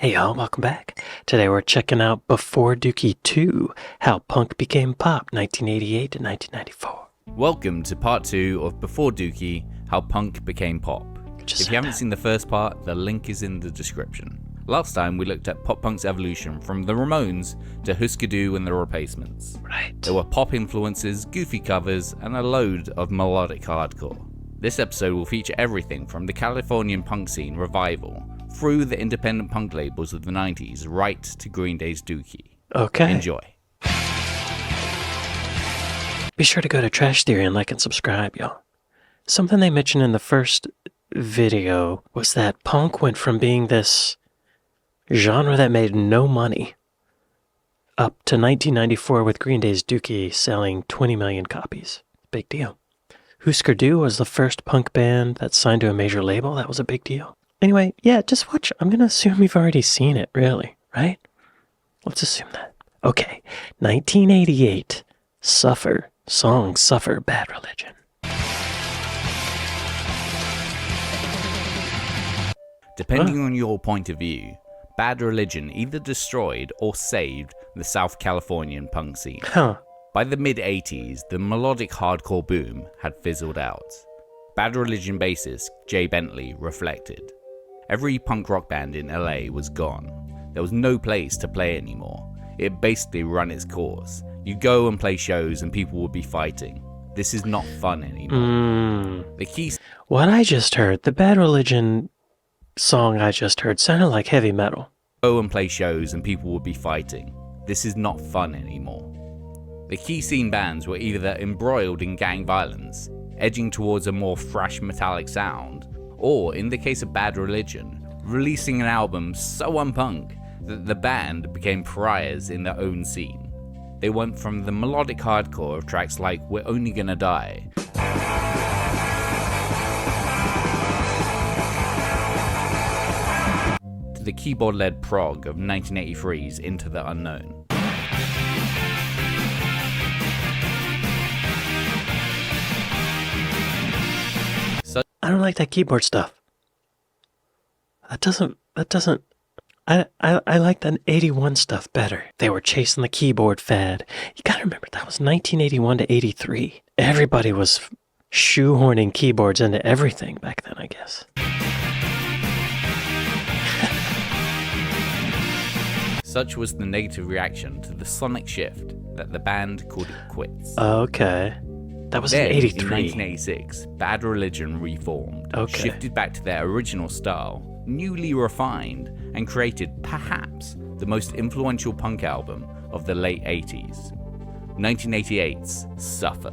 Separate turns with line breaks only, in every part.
Hey y'all, welcome back. Today we're checking out Before Dookie 2, How Punk Became Pop, 1988 to 1994.
Welcome to part 2 of Before Dookie, How Punk Became Pop. If you haven't seen the first part, the link is in the description. Last time we looked at pop punk's evolution from the Ramones to Husker Du and the Replacements.
Right.
There were pop influences, goofy covers, and a load of melodic hardcore. This episode will feature everything from the Californian punk scene revival through the independent punk labels of the 90s right to Green Day's Dookie.
Okay.
Enjoy.
Be sure to go to Trash Theory and like and subscribe, y'all. Something they mentioned in the first video was that punk went from being this genre that made no money up to 1994 with Green Day's Dookie selling 20 million copies. Big deal. Husker Du was the first punk band that signed to a major label. That was a big deal. Anyway, yeah, just watch. I'm going to assume you've already seen it, really, right? Let's assume that. Okay, 1988, Suffer, song Suffer, Bad Religion.
Depending on your point of view, Bad Religion either destroyed or saved the South Californian punk scene. By the mid-80s, the melodic hardcore boom had fizzled out. Bad Religion bassist Jay Bentley reflected. Every punk rock band in LA was gone. There was no place to play anymore. It basically run its course. You go and play shows and people would be fighting. This is not fun anymore. The key...
What I just heard, the Bad Religion song I just heard, sounded like heavy metal.
Go and play shows and people would be fighting. This is not fun anymore. The key scene bands were either embroiled in gang violence, edging towards a more thrash metallic sound, or, in the case of Bad Religion, releasing an album so unpunk that the band became pariahs in their own scene. They went from the melodic hardcore of tracks like We're Only Gonna Die to the keyboard-led prog of 1983's Into the Unknown.
I don't like that keyboard stuff. I like that 81 stuff better. They were chasing the keyboard fad. You gotta remember, that was 1981 to 83. Everybody was shoehorning keyboards into everything back then, I guess.
Such was the negative reaction to the sonic shift that the band called it quits.
Okay. That was
then,
in 83.
In 1986, Bad Religion reformed, shifted back to their original style, newly refined, and created perhaps the most influential punk album of the late 80s, 1988's Suffer.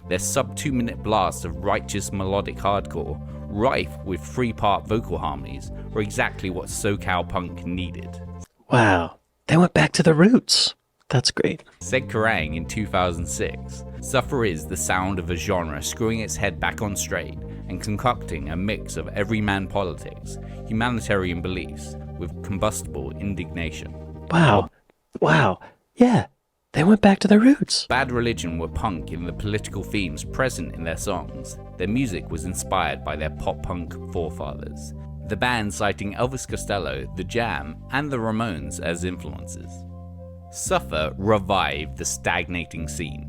Their sub-2-minute blast of righteous melodic hardcore, rife with 3-part vocal harmonies, were exactly what SoCal punk needed.
Wow, they went back to the roots. That's great.
Said Kerrang in 2006, Suffer is the sound of a genre screwing its head back on straight and concocting a mix of everyman politics, humanitarian beliefs, with combustible indignation.
Wow, yeah, they went back to their roots.
Bad Religion were punk in the political themes present in their songs. Their music was inspired by their pop-punk forefathers, the band citing Elvis Costello, The Jam, and the Ramones as influences. Suffer revived the stagnating scene.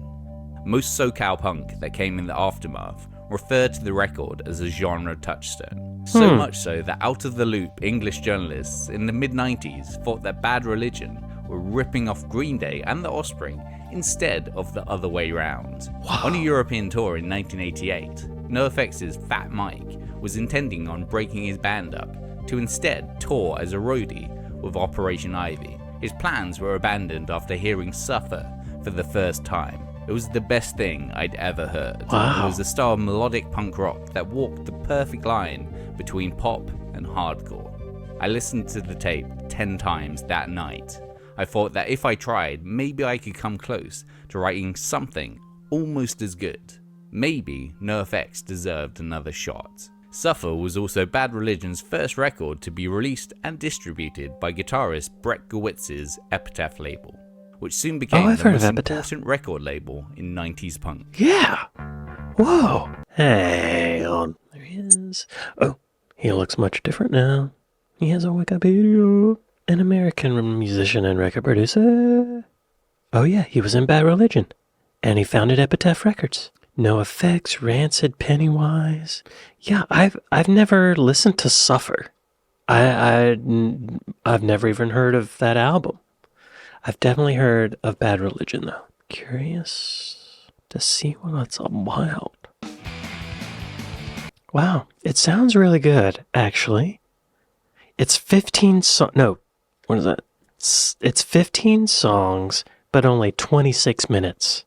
Most SoCal punk that came in the aftermath referred to the record as a genre touchstone. So much so that out-of-the-loop English journalists in the mid-90s thought that Bad Religion were ripping off Green Day and the Offspring instead of the other way round.
Wow.
On a European tour in 1988, NOFX's Fat Mike was intending on breaking his band up to instead tour as a roadie with Operation Ivy. His plans were abandoned after hearing Suffer for the first time. It was the best thing I'd ever heard.
Wow.
It was a style of melodic punk rock that walked the perfect line between pop and hardcore. I listened to the tape 10 times that night. I thought that if I tried, maybe I could come close to writing something almost as good. Maybe NOFX deserved another shot. Suffer was also Bad Religion's first record to be released and distributed by guitarist Brett Gowitz's Epitaph label, which soon became the most important record label in 90s punk.
Yeah. Whoa. Hey, there he is. Oh, he looks much different now. He has a Wikipedia. An American musician and record producer. Oh yeah, he was in Bad Religion. And he founded Epitaph Records. NOFX, Rancid, Pennywise. Yeah, I've never listened to Suffer. I've never even heard of that album. I've definitely heard of Bad Religion though. Curious to see what's about. Wow, it sounds really good, actually. It's 15 no, what is that? It's 15 songs, but only 26 minutes.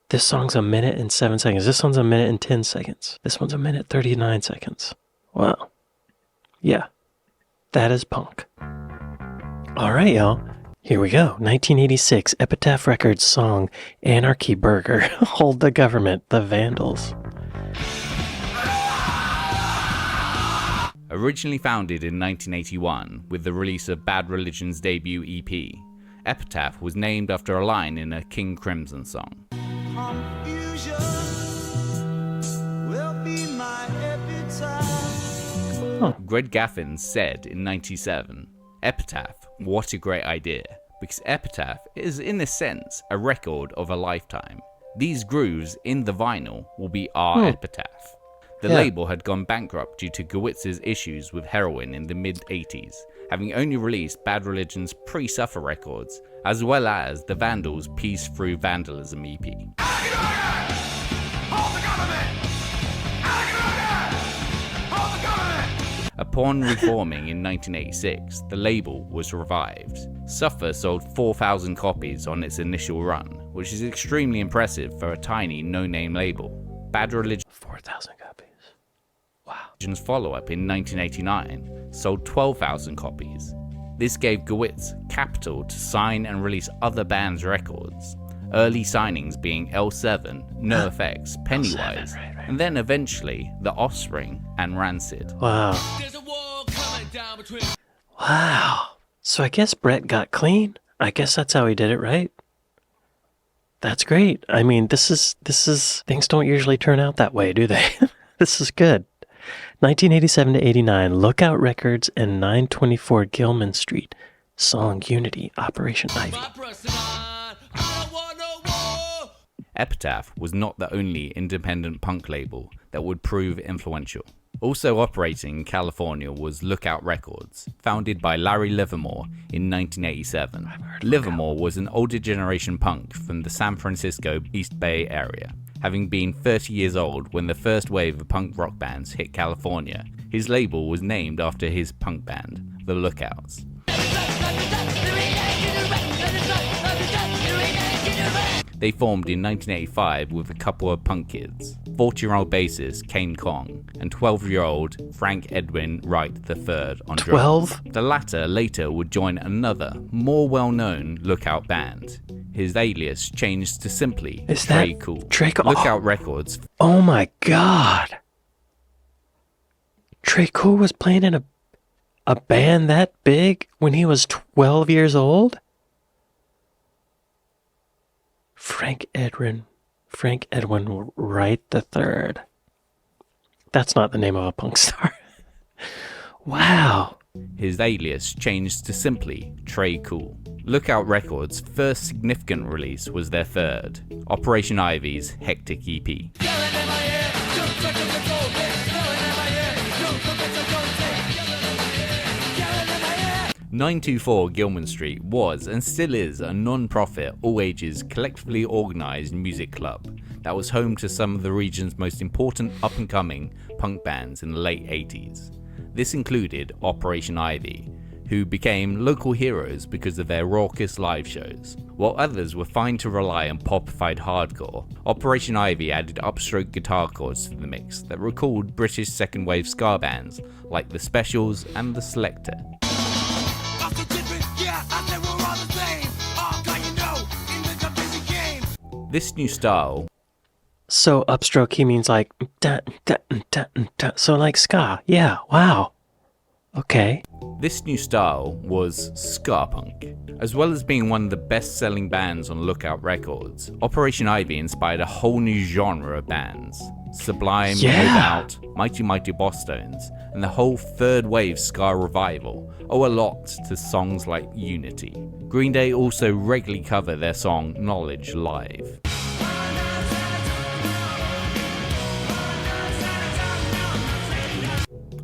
This song's 1 minute and 7 seconds. This one's 1 minute and 10 seconds. This one's 1 minute 39 seconds. Wow. Yeah, that is punk. All right, y'all. Here we go. 1986 Epitaph Records song Anarchy Burger. Hold the Government, the Vandals.
Originally founded in 1981 with the release of Bad Religion's debut EP, Epitaph was named after a line in a King Crimson song. Greg Gaffin said in 97, Epitaph, what a great idea, because Epitaph is in a sense a record of a lifetime. These grooves in the vinyl will be our epitaph. The label had gone bankrupt due to Gewitz's issues with heroin in the mid-80s, having only released Bad Religion's pre-Suffer records, as well as the Vandals' Peace Through Vandalism EP. Upon reforming in 1986, the label was revived. Suffer sold 4,000 copies on its initial run, which is extremely impressive for a tiny no-name label. Bad Religion
4,000 copies. Wow.
Religion's follow-up in 1989 sold 12,000 copies. This gave Gewitz capital to sign and release other bands' records, early signings being L7, NOFX, Pennywise,
L7, right.
and then eventually The Offspring and Rancid.
Wow. Wow. So I guess Brett got clean. I guess that's how he did it, right? That's great. I mean, this is things don't usually turn out that way, do they? This is good. 1987 to 89, Lookout Records and 924 Gilman Street. Song Unity, Operation Ivy.
Epitaph was not the only independent punk label that would prove influential. Also operating in California was Lookout Records, founded by Larry Livermore in 1987. Livermore was an older generation punk from the San Francisco East Bay area. Having been 30 years old when the first wave of punk rock bands hit California, his label was named after his punk band, The Lookouts. They formed in 1985 with a couple of punk kids, 40-year-old bassist Kane Kong and 12-year-old Frank Edwin Wright III on drums.
12?
The latter later would join another, more well-known Lookout band. His alias changed to simply Trey Cool. Lookout Records.
Oh my god. Trey Cool was playing in a band that big when he was 12 years old? Frank Edwin Wright III. That's not the name of a punk star. Wow.
His alias changed to simply Trey Cool. Lookout Records' first significant release was their third, Operation Ivy's Hectic EP. 924 Gilman Street was and still is a non-profit, all-ages, collectively organised music club that was home to some of the region's most important up-and-coming punk bands in the late 80s. This included Operation Ivy, who became local heroes because of their raucous live shows. While others were fine to rely on popified hardcore, Operation Ivy added upstroke guitar chords to the mix that recalled British second-wave ska bands like The Specials and The Selector. This new style.
So upstroke, he means like da, da, da, da. So like ska. Yeah, wow. Okay.
This new style was ska punk. As well as being one of the best-selling bands on Lookout Records, Operation Ivy inspired a whole new genre of bands. Sublime,
Yeah.
No Doubt, Mighty Mighty Boss Stones, and the whole third wave ska revival owe a lot to songs like Unity. Green Day also regularly cover their song Knowledge live.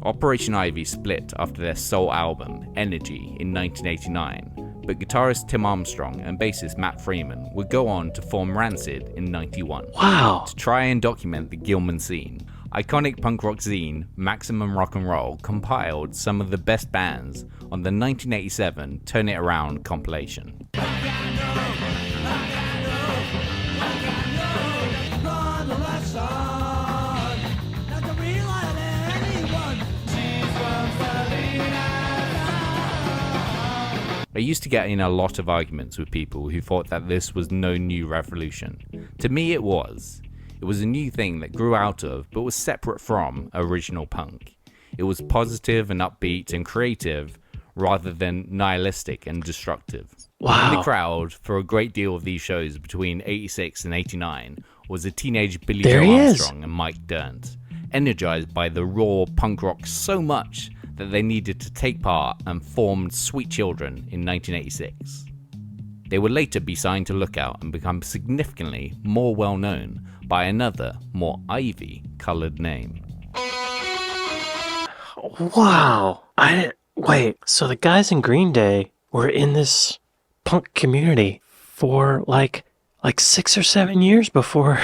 Operation Ivy split after their sole album, Energy, in 1989, but guitarist Tim Armstrong and bassist Matt Freeman would go on to form Rancid in 91.
Wow.
To try and document the Gilman scene, iconic punk rock zine Maximum Rock and Roll compiled some of the best bands on the 1987 Turn It Around compilation. I used to get in a lot of arguments with people who thought that this was no new revolution. To me it was. It was a new thing that grew out of, but was separate from, original punk. It was positive and upbeat and creative, rather than nihilistic and destructive.
Wow.
In the crowd for a great deal of these shows between 86 and 89 was a teenage Billy
There
Joe
he is.
Armstrong and Mike Dirnt, energized by the raw punk rock so much that they needed to take part and formed Sweet Children in 1986. They would later be signed to Lookout and become significantly more well known by another, more ivy-coloured name.
Wow. Wait, so the guys in Green Day were in this punk community for like 6 or 7 years before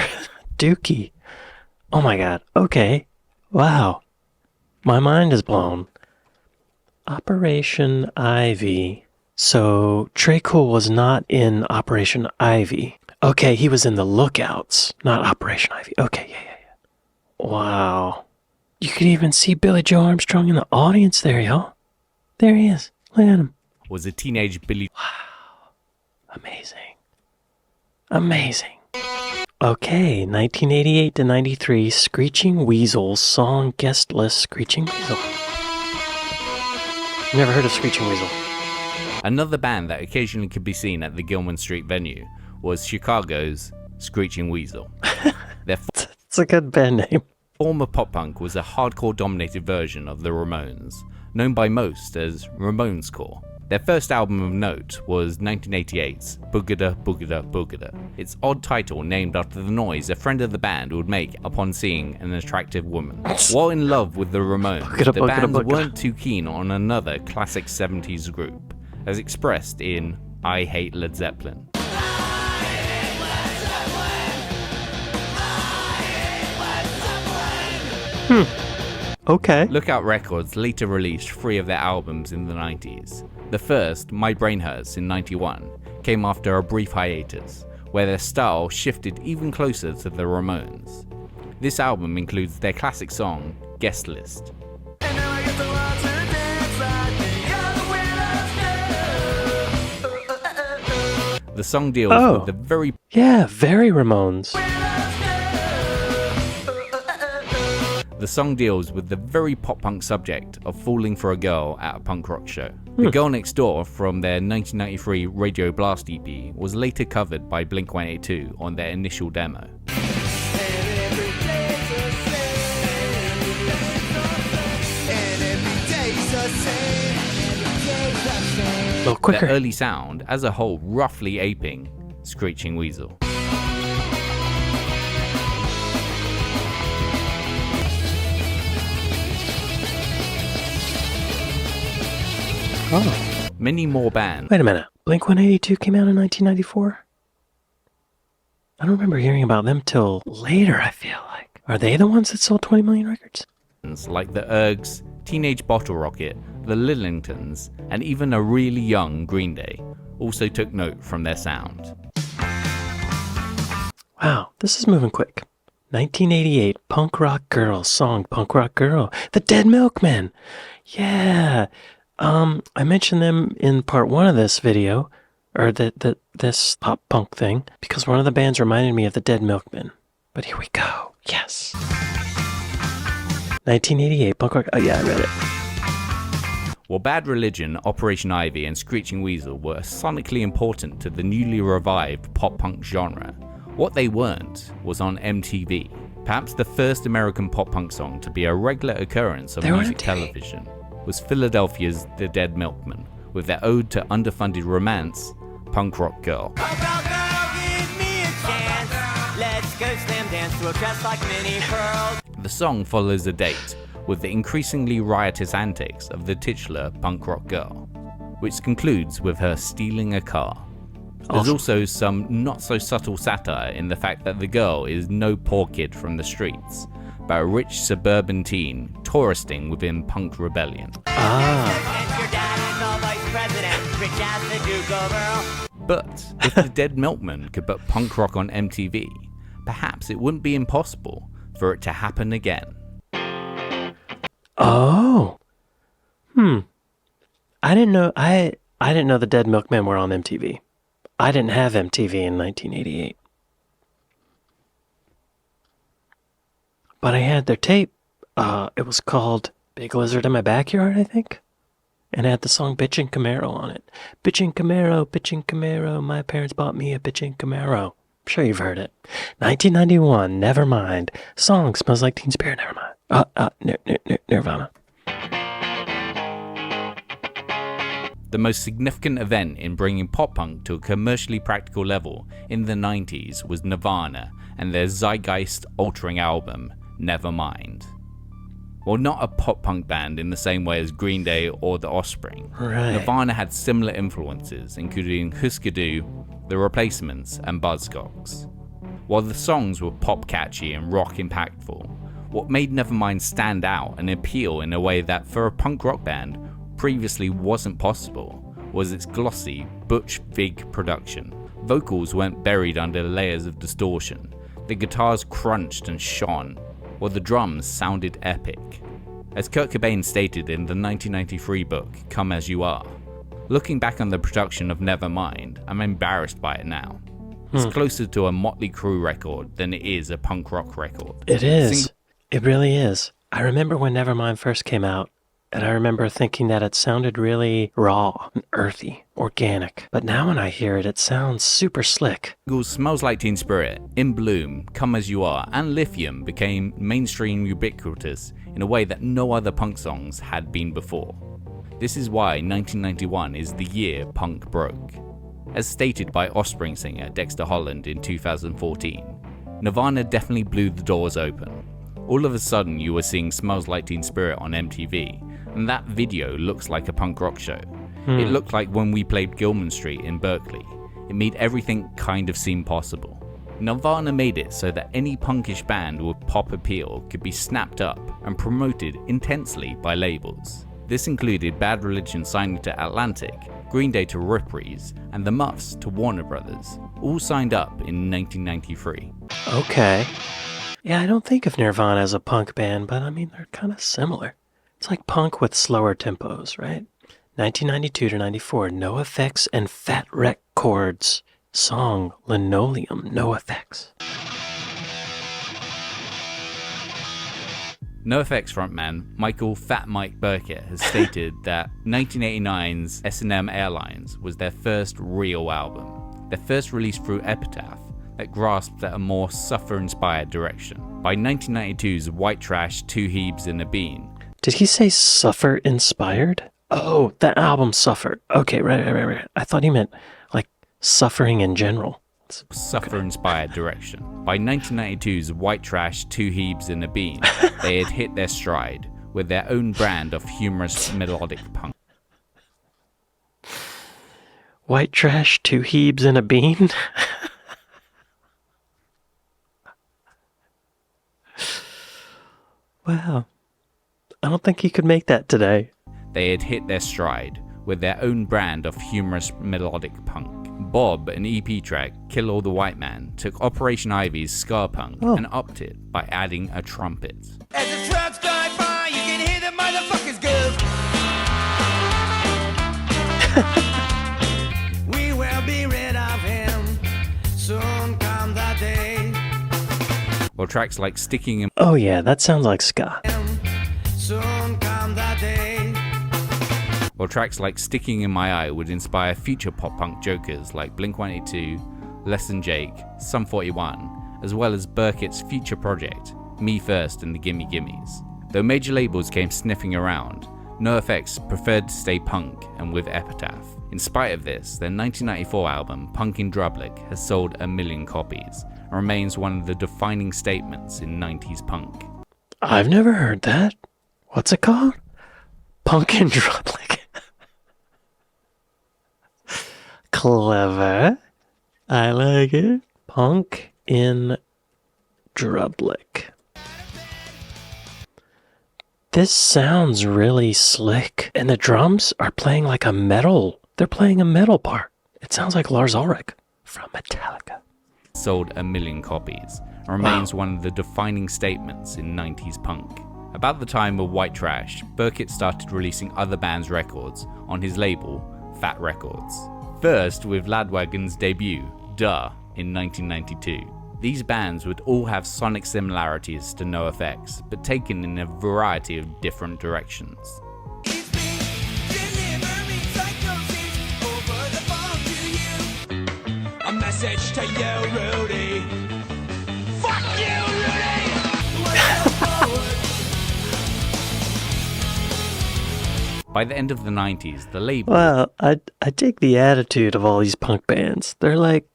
Dookie. Oh my god. Okay. Wow. My mind is blown. Operation Ivy. So Trey Cool was not in Operation Ivy. Okay, he was in the Lookouts, not Operation Ivy. Okay, yeah. Wow. You could even see Billy Joe Armstrong in the audience there, y'all. There he is. Look at him.
Was a teenage Billy...
Amazing. Okay, 1988 to 93, Screeching Weasel, song guest list, Screeching Weasel. Never heard of Screeching Weasel.
Another band that occasionally could be seen at the Gilman Street venue was Chicago's Screeching Weasel. Their
It's a good band name.
form of pop punk was a hardcore-dominated version of the Ramones, known by most as Ramonescore. Their first album of note was 1988's Boogada Boogada Boogada, its odd title named after the noise a friend of the band would make upon seeing an attractive woman. While in love with the Ramones,
Boogada,
the
boogada,
band
boogada.
weren't too keen on another classic 70s group, as expressed in I Hate Led Zeppelin.
Okay.
Lookout Records later released 3 of their albums in the 90s. The first, My Brain Hurts in 91, came after a brief hiatus, where their style shifted even closer to the Ramones. This album includes their classic song, Guest List. The song deals with the very
Yeah, very Ramones.
The song deals with the very pop-punk subject of falling for a girl at a punk rock show. The Girl Next Door from their 1993 Radio Blast EP was later covered by Blink-182 on their initial demo.
A little quicker.
Their early sound, as a whole, roughly aping Screeching Weasel.
Oh.
Many more bands.
Wait a minute. Blink-182 came out in 1994? I don't remember hearing about them till later, I feel like. Are they the ones that sold 20 million records?
Like the Ergs, Teenage Bottle Rocket, the Lillingtons, and even a really young Green Day also took note from their sound.
Wow, this is moving quick. 1988, Punk Rock Girl, song Punk Rock Girl. The Dead Milkmen. Yeah. I mentioned them in part 1 of this video, or this pop punk thing, because one of the bands reminded me of the Dead Milkmen. But here we go. Yes. 1988, Punk Rock. Oh yeah, I read it.
While Bad Religion, Operation Ivy, and Screeching Weasel were sonically important to the newly revived pop punk genre, what they weren't was on MTV, Perhaps the first American pop-punk song to be a regular occurrence on music television was Philadelphia's The Dead Milkmen, with their ode to underfunded romance, Punk Rock Girl. The song follows a date with the increasingly riotous antics of the titular punk rock girl, which concludes with her stealing a car. There's also some not so subtle satire in the fact that the girl is no poor kid from the streets, but a rich suburban teen touristing within punk rebellion. But if the Dead Milkmen could put punk rock on MTV, perhaps it wouldn't be impossible for it to happen again.
Oh. I didn't know the Dead Milkmen were on MTV. I didn't have MTV in 1988. But I had their tape. It was called Big Lizard in My Backyard, I think. And it had the song Bitchin' Camaro on it. Bitchin' Camaro, my parents bought me a bitchin' Camaro. I'm sure you've heard it. 1991, Nevermind. Song Smells Like Teen Spirit, Nevermind. Nirvana.
The most significant event in bringing pop-punk to a commercially practical level in the 90s was Nirvana and their zeitgeist-altering album, Nevermind. While not a pop-punk band in the same way as Green Day or the Offspring, Nirvana had similar influences, including Husker Du, The Replacements, and Buzzcocks. While the songs were pop-catchy and rock impactful, what made Nevermind stand out and appeal in a way that, for a punk rock band, previously wasn't possible was its glossy, Butch Vig production. Vocals weren't buried under layers of distortion. The guitars crunched and shone, while the drums sounded epic. As Kurt Cobain stated in the 1993 book, Come As You Are, looking back on the production of Nevermind, I'm embarrassed by it now. It's closer to a Motley Crue record than it is a punk rock record.
It is. It really is. I remember when Nevermind first came out, and I remember thinking that it sounded really raw and earthy, organic. But now when I hear it, it sounds super slick.
Smells Like Teen Spirit, In Bloom, Come As You Are, and Lithium became mainstream ubiquitous in a way that no other punk songs had been before. This is why 1991 is the year punk broke. As stated by Offspring singer Dexter Holland in 2014, Nirvana definitely blew the doors open. All of a sudden you were seeing Smells Like Teen Spirit on MTV, and that video looks like a punk rock show. It looked like when we played Gilman Street in Berkeley. It made everything kind of seem possible. Nirvana made it so that any punkish band with pop appeal could be snapped up and promoted intensely by labels. This included Bad Religion signing to Atlantic, Green Day to Reprise, and the Muffs to Warner Brothers, all signed up in 1993.
Okay. Yeah, I don't think of Nirvana as a punk band, but I mean, they're kind of similar. It's like punk with slower tempos, right? 1992 to 94, NOFX and Fat Wreck Records. Song Linoleum, NOFX.
NOFX frontman Michael Fat Mike Burkett has stated that 1989's S&M Airlines was their first real album, their first release through Epitaph, that grasped at a more Suffer-inspired direction. By 1992's White Trash, Two Hebes in a Bean.
Did he say Suffer-inspired? Oh, that album Suffer. Okay, right. I thought he meant, like, suffering in general.
Suffer-inspired direction. By 1992's White Trash, Two Hebes in a Bean, they had hit their stride with their own brand of humorous melodic punk.
White Trash, Two Hebes in a Bean? Wow. I don't think he could make that today.
They had hit their stride with their own brand of humorous melodic punk. Bob, an EP track, Kill All the White Man, took Operation Ivy's ska punk and upped it by adding a trumpet.
As the trucks drive by, you can hear the motherfuckers go. We will be rid of him. Soon come the day.
While tracks like Sticking in...
Oh yeah, that sounds like ska.
Soon come the day.
While tracks like Sticking in My Eye would inspire future pop-punk jokers like Blink-182, Less Than Jake, Sum 41, as well as Burkett's future project, Me First and the Gimme Gimmes. Though major labels came sniffing around, NOFX preferred to stay punk and with Epitaph. In spite of this, their 1994 album Punk in Drublic has sold 1 million copies and remains one of the defining statements in 90s punk.
I've never heard that. What's it called? Punk in Drublic. Clever. I like it. Punk in Drublic. This sounds really slick. And the drums are playing like a metal. They're playing a metal part. It sounds like Lars Ulrich from Metallica.
Sold 1 million copies and remains one of the defining statements in 90s punk. About the time of White Trash, Burkett started releasing other bands' records on his label, Fat Records. First with Ladwagon's debut, Duh, in 1992. These bands would all have sonic similarities to NOFX, but taken in a variety of different directions.
A message to you, Rudy. Fuck you, Rudy!
By the end of the 90s, the label...
Well, I dig the attitude of all these punk bands. They're like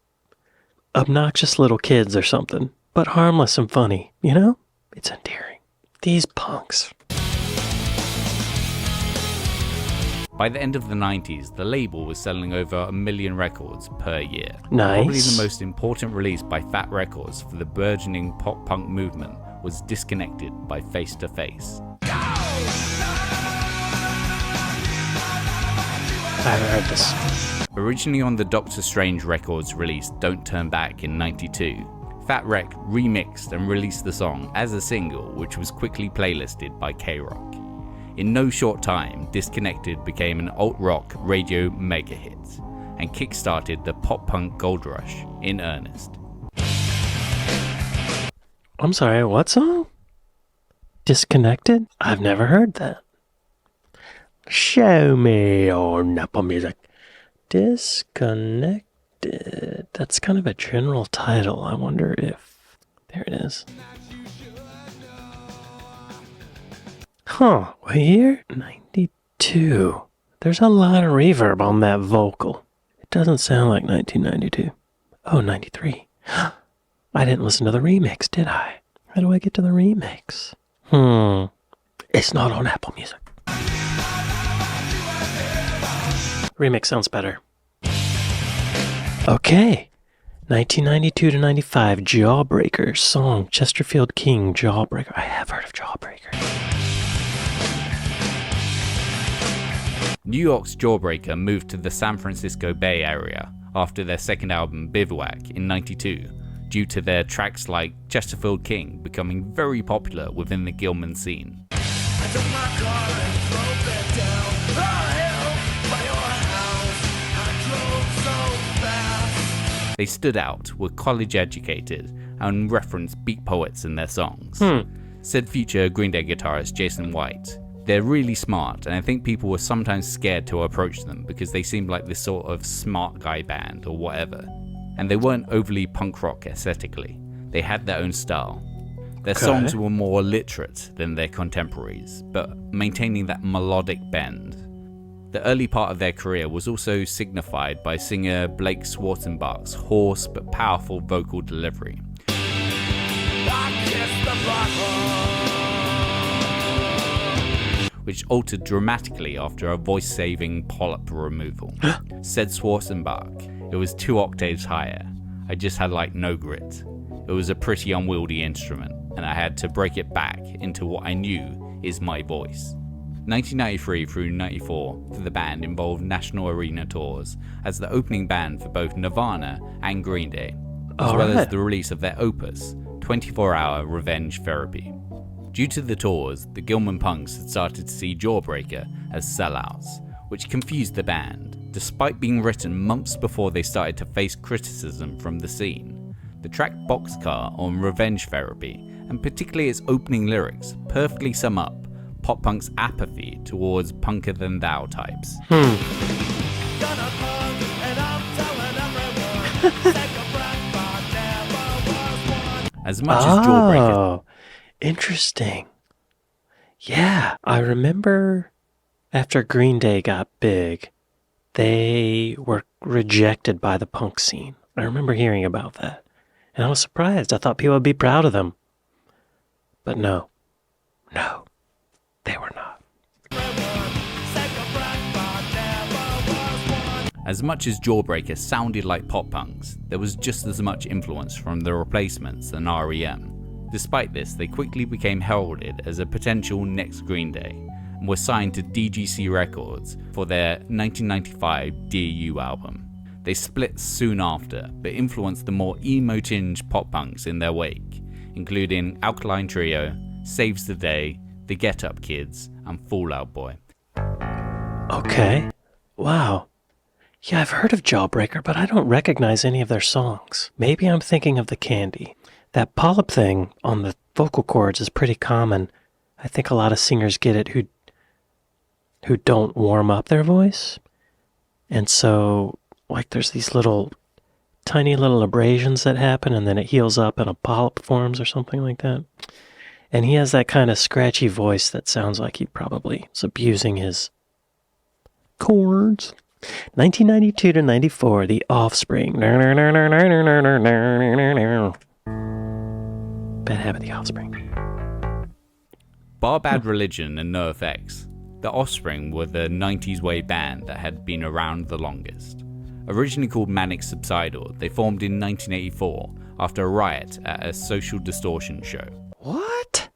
obnoxious little kids or something, but harmless and funny, you know? It's endearing. These punks.
By the end of the 90s, the label was selling over 1 million records per year.
Nice.
Probably the most important release by Fat Records for the burgeoning pop-punk movement was Disconnected by Face to Face.
I haven't heard this.
Originally on the Doctor Strange Records release Don't Turn Back in 92, Fat Wreck remixed and released the song as a single, which was quickly playlisted by K-Rock. In no short time, Disconnected became an alt-rock radio mega hit and kick-started the pop-punk gold rush in earnest.
I'm sorry, what song? Disconnected? I've never heard that. Show me your Apple Music. Disconnected. That's kind of a general title. I wonder if... There it is. Huh, what year? 92. There's a lot of reverb on that vocal. It doesn't sound like 1992. Oh, 93. I didn't listen to the remix, did I? How do I get to the remix? It's not on Apple Music. Remix sounds better. Okay. 1992 to 95, Jawbreaker. Song, Chesterfield King, Jawbreaker. I have heard of Jawbreaker.
New York's Jawbreaker moved to the San Francisco Bay Area after their second album Bivouac in 92, due to their tracks like Chesterfield King becoming very popular within the Gilman scene.
I took my car and drove it down the hill by your house. I drove so fast.
They stood out, were college educated, and referenced beat poets in their songs. Said future Green Day guitarist Jason White. They're really smart, and I think people were sometimes scared to approach them because they seemed like this sort of smart guy band or whatever. And they weren't overly punk rock aesthetically. They had their own style. Their songs were more literate than their contemporaries, but maintaining that melodic bend. The early part of their career was also signified by singer Blake Schwarzenbach's hoarse but powerful vocal delivery. Which altered dramatically after a voice-saving polyp removal. Said Schwarzenbach, it was 2 octaves higher. I just had like no grit. It was a pretty unwieldy instrument, and I had to break it back into what I knew is my voice. 1993 through 94 for the band involved national arena tours as the opening band for both Nirvana and Green Day, as well as the release of their opus, 24-Hour Revenge Therapy. Due to the tours, the Gilman punks had started to see Jawbreaker as sellouts, which confused the band, despite being written months before they started to face criticism from the scene. The track Boxcar on Revenge Therapy, and particularly its opening lyrics, perfectly sum up pop punk's apathy towards punker-than-thou types. As much as Jawbreaker...
Interesting. Yeah, I remember after Green Day got big, they were rejected by the punk scene. I remember hearing about that. And I was surprised. I thought people would be proud of them. But no, they were not.
As much as Jawbreaker sounded like pop punks, there was just as much influence from the Replacements and REM. Despite this, they quickly became heralded as a potential next Green Day, and were signed to DGC Records for their 1995 Dear You album. They split soon after, but influenced the more emo-tinged pop punks in their wake, including Alkaline Trio, Saves the Day, The Get Up Kids, and Fall Out Boy.
Okay. Wow. Yeah, I've heard of Jawbreaker, but I don't recognize any of their songs. Maybe I'm thinking of The Candy. That polyp thing on the vocal cords is pretty common. I think a lot of singers get it who don't warm up their voice. And so, like, there's these tiny little abrasions that happen, and then it heals up and a polyp forms or something like that. And he has that kind of scratchy voice that sounds like he probably is abusing his chords. 1992 to 94, The Offspring. Bad Habit, The Offspring.
Bar Bad Religion and NOFX, The Offspring were the 90s wave band that had been around the longest. Originally called Manic Subsidal, they formed in 1984 after a riot at a Social Distortion show.
What?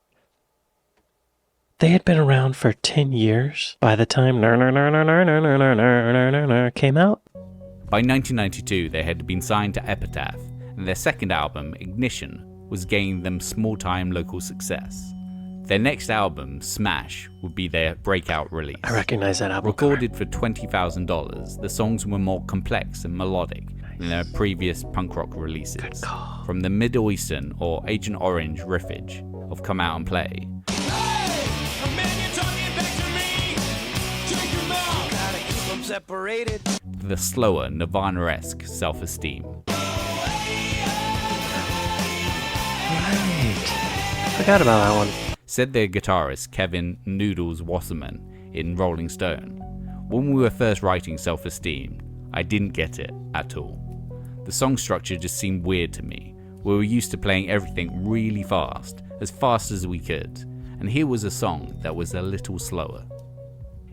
They had been around for 10 years by the time came out?
By 1992, they had been signed to Epitaph, and their second album, Ignition, was gaining them small-time local success. Their next album, Smash, would be their breakout release.
I recognize that album.
Recorded for $20,000, the songs were more complex and melodic than their previous punk rock releases. From the Middle Eastern or Agent Orange riffage of Come Out and Play, the slower Nirvana-esque Self-Esteem.
Right. Forgot about that one.
Said their guitarist Kevin Noodles Wasserman in Rolling Stone, "When we were first writing Self-Esteem, I didn't get it at all. The song structure just seemed weird to me. We were used to playing everything really fast as we could, and here was a song that was a little slower."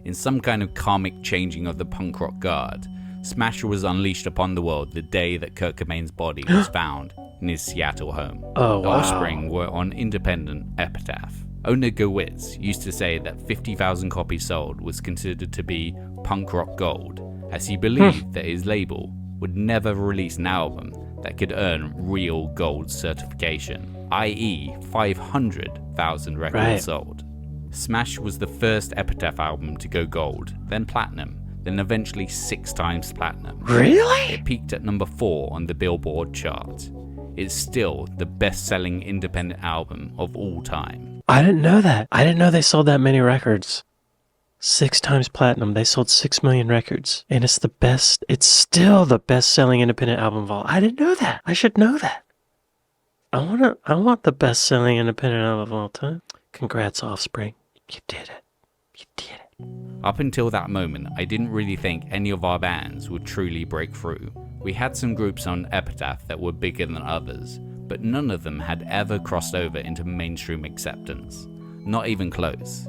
In some kind of karmic changing of the punk rock guard, Smash was unleashed upon the world the day that Kurt Cobain's body was found in his Seattle home.
Oh,
the
wow.
Offspring were on independent Epitaph. Owner Gowitz used to say that 50,000 copies sold was considered to be punk rock gold, as he believed that his label would never release an album that could earn real gold certification, i.e. 500,000 records sold. Smash was the first Epitaph album to go gold, then platinum, then eventually 6 times platinum.
Really?
It peaked at number 4 on the Billboard chart. It's still the best-selling independent album of all time.
I didn't know that. I didn't know they sold that many records. 6 times platinum. They sold 6 million records. And it's still the best-selling independent album of all. I didn't know that. I should know that. I want the best-selling independent album of all time. Congrats, Offspring. You did it. You did it.
Up until that moment, I didn't really think any of our bands would truly break through. We had some groups on Epitaph that were bigger than others, but none of them had ever crossed over into mainstream acceptance. Not even close.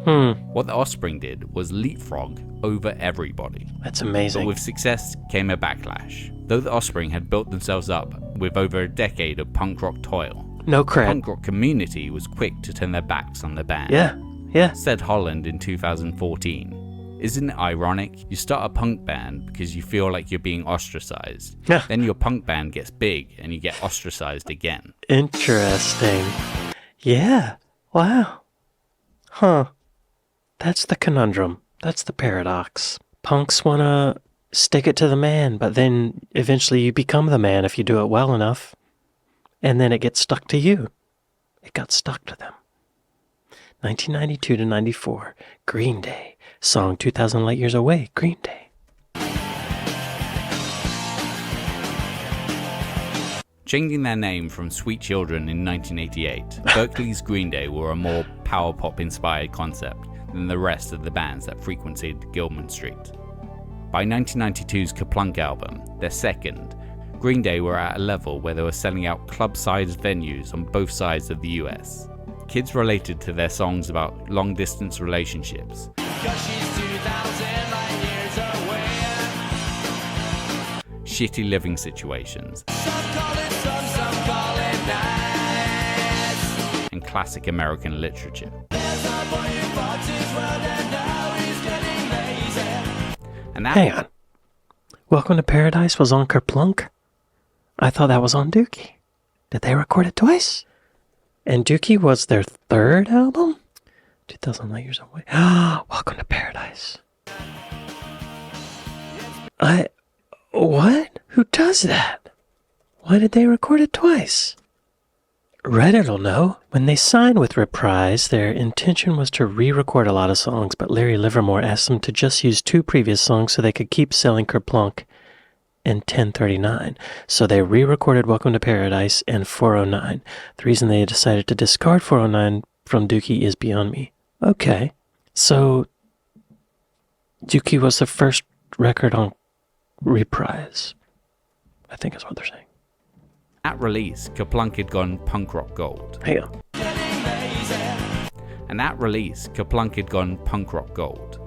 What the Offspring did was leapfrog over everybody.
That's amazing.
But with success came a backlash. Though the Offspring had built themselves up with over a decade of punk rock toil,
no
the
cred.
punk rock community was quick to turn their backs on the band.
Yeah.
Said Holland in 2014. Isn't it ironic? You start a punk band because you feel like you're being ostracized.
Yeah.
Then your punk band gets big and you get ostracized again.
Interesting. Yeah. Wow. Huh. That's the conundrum. That's the paradox. Punks want to stick it to the man, but then eventually you become the man if you do it well enough. And then it gets stuck to you. It got stuck to them. 1992 to 94, Green Day. Song 2,000 Light Years Away, Green Day.
Changing their name from Sweet Children in 1988, Berkeley's Green Day were a more power pop inspired concept than the rest of the bands that frequented Gilman Street. By 1992's Kerplunk album, their second, Green Day were at a level where they were selling out club-sized venues on both sides of the US. Kids related to their songs about long-distance relationships, shitty living situations, and classic American literature. And
Hang on. Welcome to Paradise was on Kerplunk? I thought that was on Dookie. Did they record it twice? And Dookie was their third album? 2,000 Light Years Away. Welcome to Paradise. What? Who does that? Why did they record it twice? Reddit'll know. When they signed with Reprise, their intention was to re-record a lot of songs, but Larry Livermore asked them to just use 2 previous songs so they could keep selling Kerplunk and 1039. So they re-recorded Welcome to Paradise and 409. The reason they decided to discard 409 from Dookie is beyond me. Okay. So Dookie was the first record on Reprise, I think is what they're saying.
At release, Kerplunk had gone punk rock gold.
Hang on.
And at release, Kerplunk had gone punk rock gold.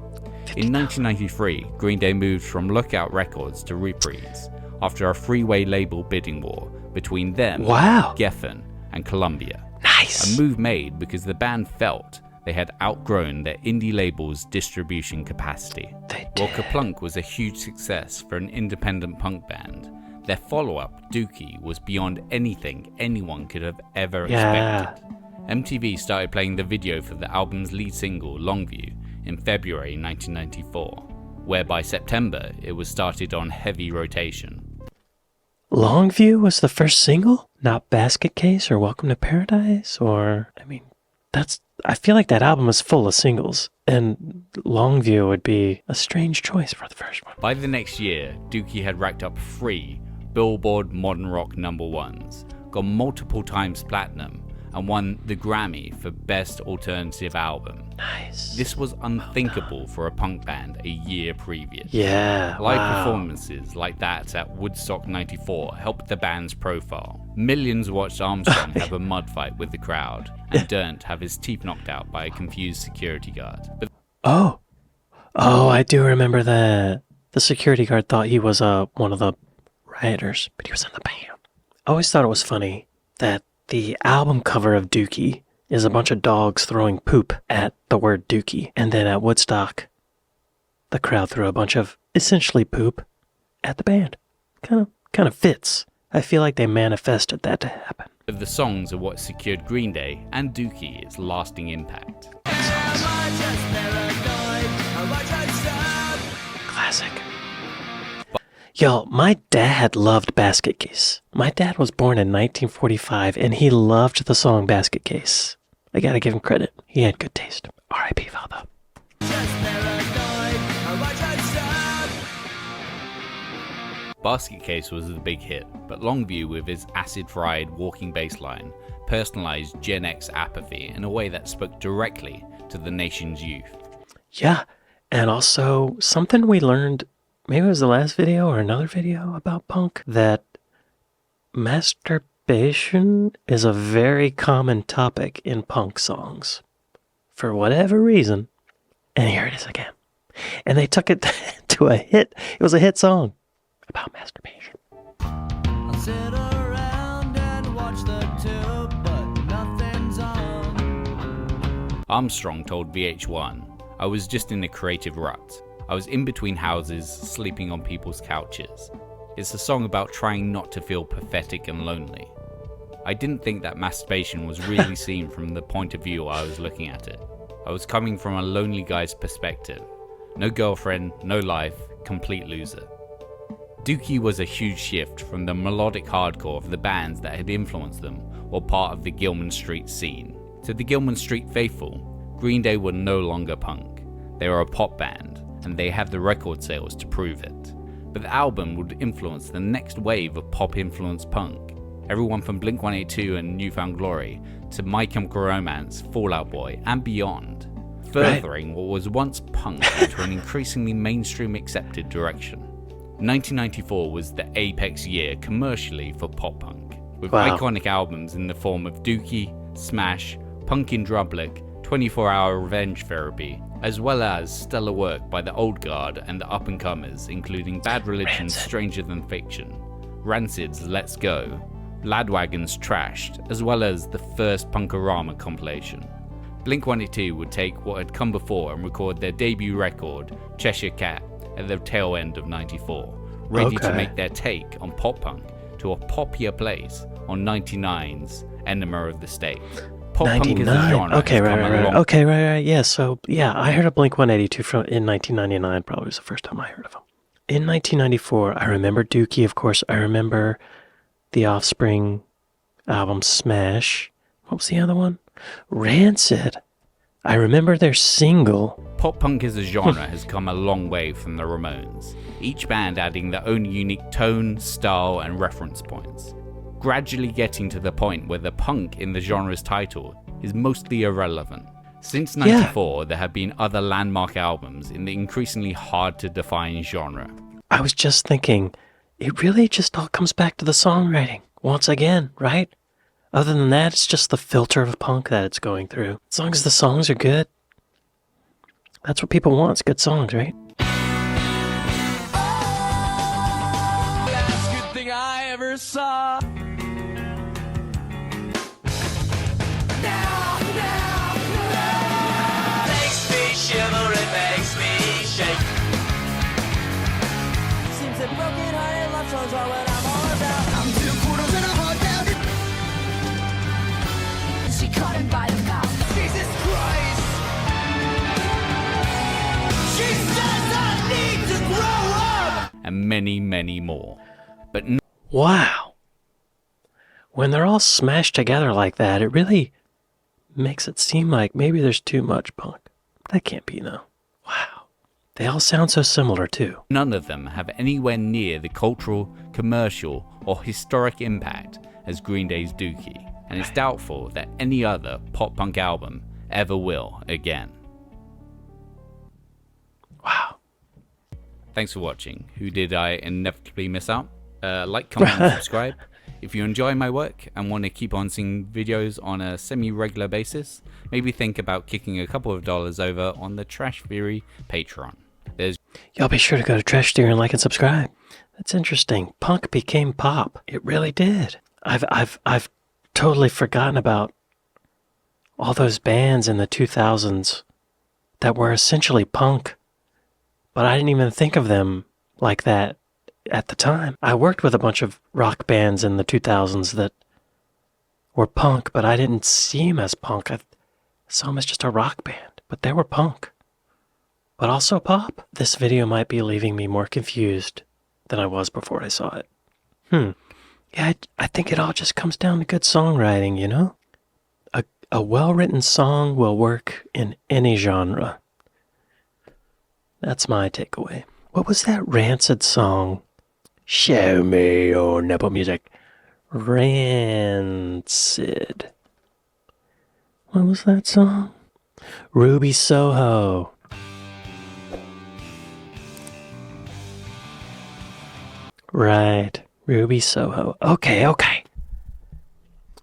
In 1993, Green Day moved from Lookout Records to Reprise after a three-way label bidding war between them, Geffen, and Columbia.
Nice.
A move made because the band felt they had outgrown their indie label's distribution capacity. While Kerplunk was a huge success for an independent punk band, their follow-up, Dookie, was beyond anything anyone could have ever expected. MTV started playing the video for the album's lead single, Longview, in February 1994, where by September it was started on heavy rotation.
Longview was the first single? Not Basket Case or Welcome to Paradise? Or, I feel like that album is full of singles, and Longview would be a strange choice for the first one.
By the next year, Dookie had racked up 3 Billboard Modern Rock #1s, gone multiple times platinum, and won the Grammy for Best Alternative Album.
Nice.
This was unthinkable for a punk band a year previous.
Yeah,
Live performances like that at Woodstock 94 helped the band's profile. Millions watched Armstrong have a mud fight with the crowd, and Dirnt have his teeth knocked out by a confused security guard. But
Oh, I do remember that. The security guard thought he was one of the rioters, but he was in the band. I always thought it was funny that the album cover of Dookie is a bunch of dogs throwing poop at the word Dookie. And then at Woodstock, the crowd threw a bunch of essentially poop at the band. Kind of fits. I feel like they manifested that to happen.
the songs are what secured Green Day and Dookie its lasting impact.
Classic. Yo, my dad loved Basket Case. My dad was born in 1945, and he loved the song Basket Case. I gotta give him credit. He had good taste. R.I.P. Father.
Basket Case was the big hit, but Longview, with its acid-fried walking bass line, personalized Gen X apathy in a way that spoke directly to the nation's youth.
Yeah, and also something we learned, maybe it was the last video or another video about punk, that masturbation is a very common topic in punk songs. For whatever reason. And here it is again. And they took it to a hit. It was a hit song about masturbation.
I'll sit around and watch the tube, but nothing's on.
Armstrong told VH1, "I was just in a creative rut. I was in between houses, sleeping on people's couches. It's a song about trying not to feel pathetic and lonely. I didn't think that masturbation was really seen from the point of view I was looking at it. I was coming from a lonely guy's perspective. No girlfriend, no life, complete loser." Dookie was a huge shift from the melodic hardcore of the bands that had influenced them or part of the Gilman Street scene. To the Gilman Street faithful, Green Day were no longer punk. They were a pop band, and they had the record sales to prove it. But the album would influence the next wave of pop-influenced punk. everyone from Blink-182 and New Found Glory to My Chemical Romance, Fall Out Boy, and beyond, furthering what was once punk into an increasingly mainstream accepted direction. 1994 was the apex year commercially for pop punk, with iconic albums in the form of Dookie, Smash, Punk in Drublic, 24-Hour Revenge Therapy, as well as stellar work by the old guard and the up-and-comers, including Bad Religion's Stranger Than Fiction, Rancid's Let's Go, Ladwagon's Trashed, as well as the first Punkorama compilation. Blink-182 would take what had come before and record their debut record, Cheshire Cat, at the tail end of 94, ready to make their take on pop-punk to a poppier place on 99's Enema of the State. Pop-punk is a genre.
Right. Yeah, so, yeah, I heard of Blink-182 in 1999, probably was the first time I heard of them. In 1994, I remember Dookie, of course. I remember the Offspring album Smash. What was the other one? Rancid. I remember their single.
Pop-punk as a genre has come a long way from the Ramones, each band adding their own unique tone, style, and reference points, gradually getting to the point where the punk in the genre's title is mostly irrelevant. Since 94, there have been other landmark albums in the increasingly hard-to-define genre.
I was just thinking, it really just all comes back to the songwriting, once again, right? Other than that, it's just the filter of punk that it's going through. As long as the songs are good, that's what people want, is good songs, right?
Last good thing I ever saw. Makes me shiver, it makes me shake. Seems that broken hearted love songs are what I'm all about. I'm 2 quarters and a heart down. She caught him by the mouth. Jesus Christ! She says I need to grow up!
And many, many more. But
wow. When they're all smashed together like that, it really makes it seem like maybe there's too much punk. That can't be, though. Wow. They all sound so similar, too.
none of them have anywhere near the cultural, commercial, or historic impact as Green Day's Dookie, and it's doubtful that any other pop-punk album ever will again.
Wow.
Thanks for watching. Who did I inevitably miss out? Like, comment, and subscribe. If you enjoy my work and want to keep on seeing videos on a semi-regular basis, maybe think about kicking a couple of dollars over on the Trash Theory Patreon.
Y'all be sure to go to Trash Theory and like and subscribe. That's interesting. Punk became pop. It really did. I've totally forgotten about all those bands in the 2000s that were essentially punk, but I didn't even think of them like that at the time. I worked with a bunch of rock bands in the 2000s that were punk, but I didn't see them as punk. I saw them as just a rock band, but they were punk, but also pop. This video might be leaving me more confused than I was before I saw it. Yeah, I think it all just comes down to good songwriting, you know? A well-written song will work in any genre. That's my takeaway. What was that Rancid song? Show me your nipple music. Rancid. What was that song? Ruby Soho. Right. Ruby Soho. Okay.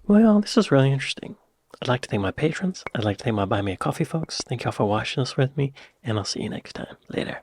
Well, this is really interesting. I'd like to thank my patrons. I'd like to thank my Buy Me a Coffee folks. Thank y'all for watching this with me, and I'll see you next time. Later.